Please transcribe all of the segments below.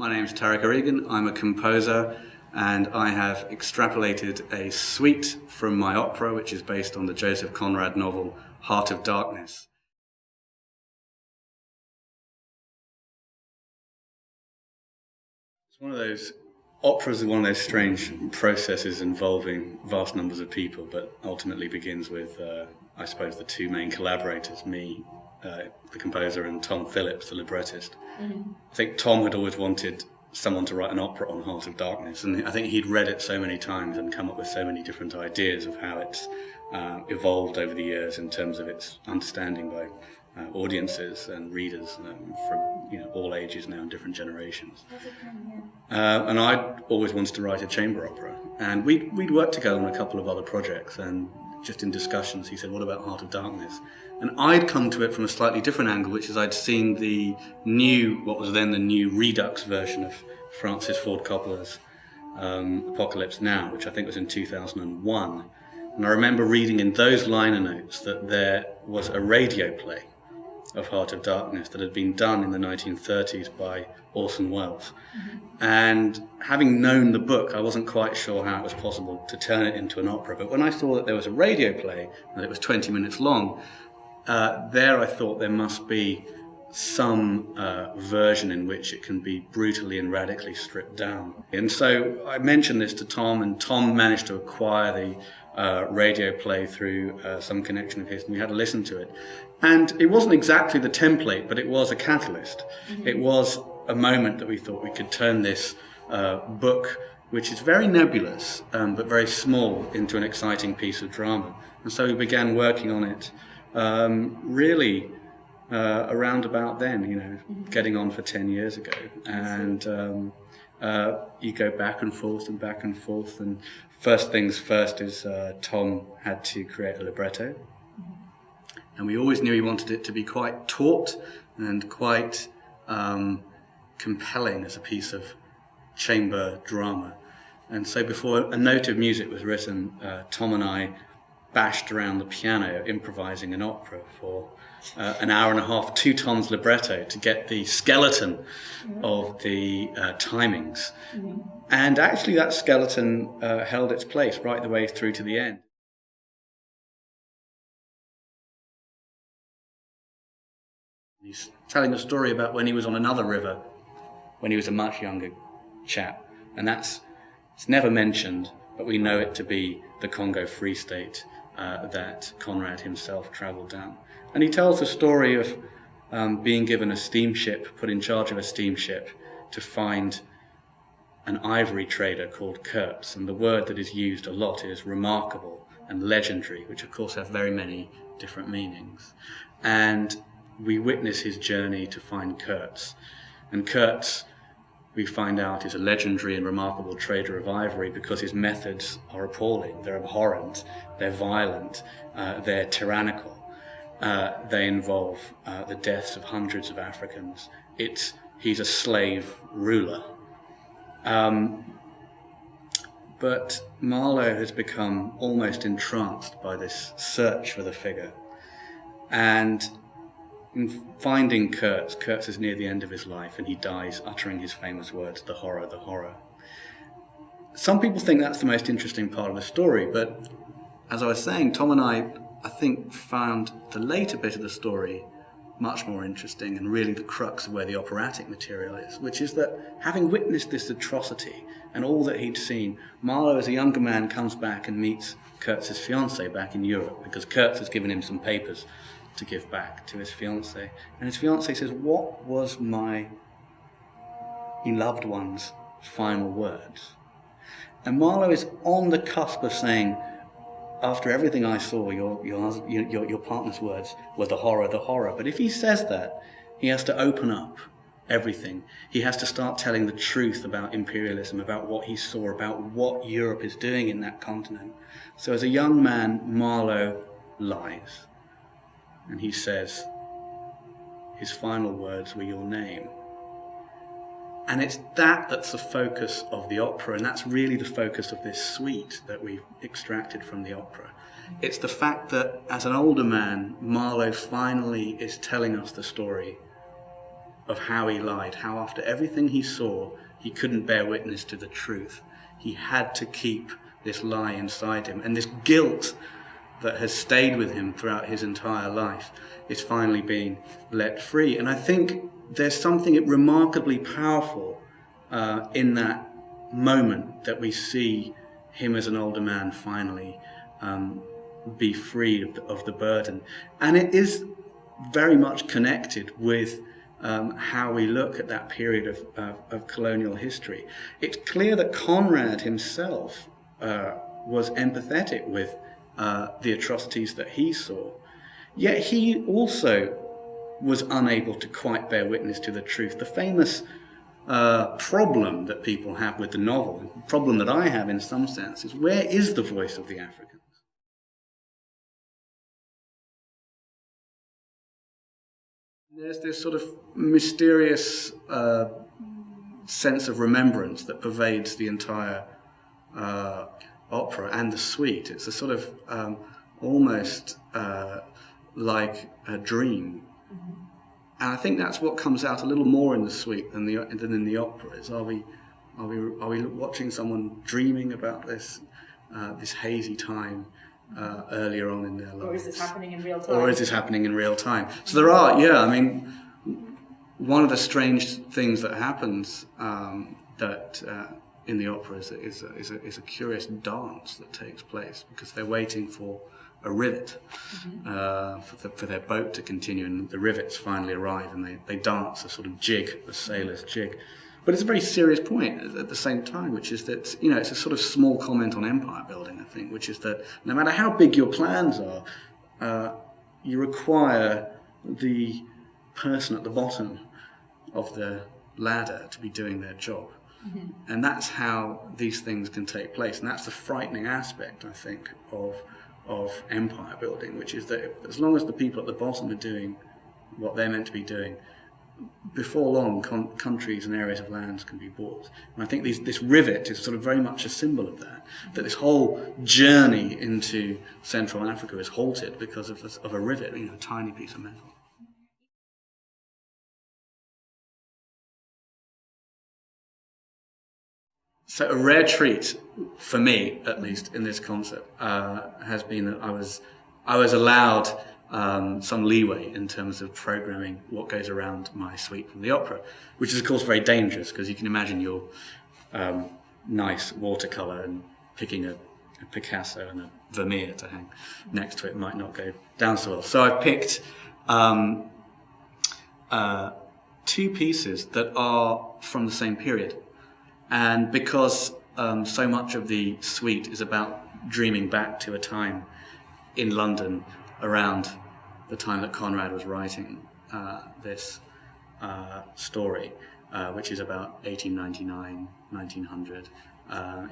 My name's Tarik O'Regan. I'm a composer, and I have extrapolated a suite from my opera, which is based on the Joseph Conrad novel Heart of Darkness. It's one of those operas, one of those strange processes involving vast numbers of people, but ultimately begins with, I suppose, the two main collaborators, me, the composer, and Tom Phillips, the librettist. Mm-hmm. I think Tom had always wanted someone to write an opera on Heart of Darkness, and I think he'd read it so many times and come up with so many different ideas of how it's evolved over the years in terms of its understanding by audiences and readers from all ages now and different generations. And I'd always wanted to write a chamber opera, and we'd worked together on a couple of other projects, and just in discussions he said, what about Heart of Darkness? And I'd come to it from a slightly different angle, which is I'd seen what was then the new Redux version of Francis Ford Coppola's Apocalypse Now, which I think was in 2001. And I remember reading in those liner notes that there was a radio play of Heart of Darkness that had been done in the 1930s by Orson Welles. Mm-hmm. And having known the book, I wasn't quite sure how it was possible to turn it into an opera. But when I saw that there was a radio play, and it was 20 minutes long, there I thought there must be some version in which it can be brutally and radically stripped down. And so I mentioned this to Tom, and Tom managed to acquire the radio play through some connection of his, and we had to listen to it. And it wasn't exactly the template, but it was a catalyst. Mm-hmm. It was a moment that we thought we could turn this book, which is very nebulous but very small, into an exciting piece of drama. And so we began working on it really around about then, mm-hmm. getting on for 10 years ago. And you go back and forth, and first things first is Tom had to create a libretto. And we always knew he wanted it to be quite taut and quite compelling as a piece of chamber drama. And so before a note of music was written, Tom and I bashed around the piano improvising an opera for an hour and a half to Tom's libretto to get the skeleton of the timings. Mm-hmm. And actually that skeleton held its place right the way through to the end. He's telling a story about when he was on another river, when he was a much younger chap. And it's never mentioned, but we know it to be the Congo Free State that Conrad himself travelled down. And he tells the story of being given a steamship, put in charge of a steamship, to find an ivory trader called Kurtz. And the word that is used a lot is remarkable and legendary, which of course have very many different meanings. And we witness his journey to find Kurtz. And Kurtz, we find out, is a legendary and remarkable trader of ivory because his methods are appalling. They're abhorrent, they're violent, they're tyrannical. They involve the deaths of hundreds of Africans. He's a slave ruler. But Marlowe has become almost entranced by this search for the figure. And in finding Kurtz is near the end of his life, and he dies uttering his famous words, "The horror, the horror." Some people think that's the most interesting part of the story, but as I was saying, Tom and I think, found the later bit of the story much more interesting, and really the crux of where the operatic material is, which is that having witnessed this atrocity and all that he'd seen, Marlowe as a younger man comes back and meets Kurtz's fiancée back in Europe, because Kurtz has given him some papers to give back to his fiancée. And his fiancée says, "What was my loved one's final words?" And Marlowe is on the cusp of saying, after everything I saw, your partner's words were the horror, the horror. But if he says that, he has to open up everything. He has to start telling the truth about imperialism, about what he saw, about what Europe is doing in that continent. So as a young man, Marlowe lies. And he says, his final words were your name. And it's that's the focus of the opera, and that's really the focus of this suite that we've extracted from the opera. It's the fact that as an older man, Marlowe finally is telling us the story of how he lied, how after everything he saw, he couldn't bear witness to the truth. He had to keep this lie inside him, and this guilt that has stayed with him throughout his entire life is finally being let free. And I think there's something remarkably powerful in that moment that we see him as an older man finally be freed of the burden. And it is very much connected with how we look at that period of colonial history. It's clear that Conrad himself was empathetic with the atrocities that he saw, yet he also was unable to quite bear witness to the truth. The famous problem that people have with the novel, the problem that I have in some sense, is where is the voice of the Africans? There's this sort of mysterious sense of remembrance that pervades the entire opera and the suite. It's a sort of almost like a dream. Mm-hmm. And I think that's what comes out a little more in the suite than in the opera. Is are we watching someone dreaming about this hazy time earlier on in their lives? Or is this happening in real time? Or is this happening in real time? So there are, I mean, one of the strange things that happens in the opera is a curious dance that takes place, because they're waiting for a rivet for their boat to continue, and the rivets finally arrive, and they dance a sort of jig, a sailor's jig. But it's a very serious point at the same time, which is that, it's a sort of small comment on empire building, I think, which is that no matter how big your plans are, you require the person at the bottom of the ladder to be doing their job. Mm-hmm. And that's how these things can take place. And that's the frightening aspect, I think, of empire building, which is that as long as the people at the bottom are doing what they're meant to be doing, before long, countries and areas of lands can be bought. And I think this rivet is sort of very much a symbol of that this whole journey into Central Africa is halted because of a rivet, a tiny piece of metal. So a rare treat, for me at least, in this concert has been that I was allowed some leeway in terms of programming what goes around my suite from the opera, which is of course very dangerous, because you can imagine your nice watercolour and picking a Picasso and a Vermeer to hang next to it might not go down so well. So I've picked two pieces that are from the same period. And because so much of the suite is about dreaming back to a time in London around the time that Conrad was writing this story, which is about 1899, 1900.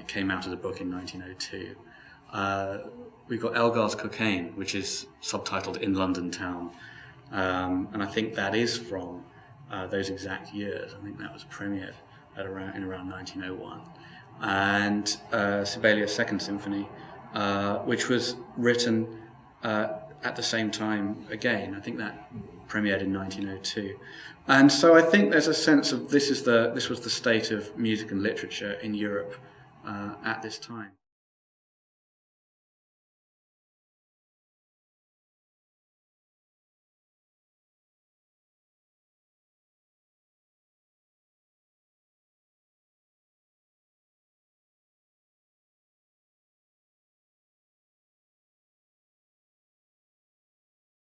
It came out as a book in 1902. We've got Elgar's Cockaigne, which is subtitled In London Town. And I think that is from those exact years. I think that was premiered in around 1901. And Sibelius' Second Symphony, which was written at the same time again. I think that premiered in 1902. And so I think there's a sense of this was the state of music and literature in Europe at this time.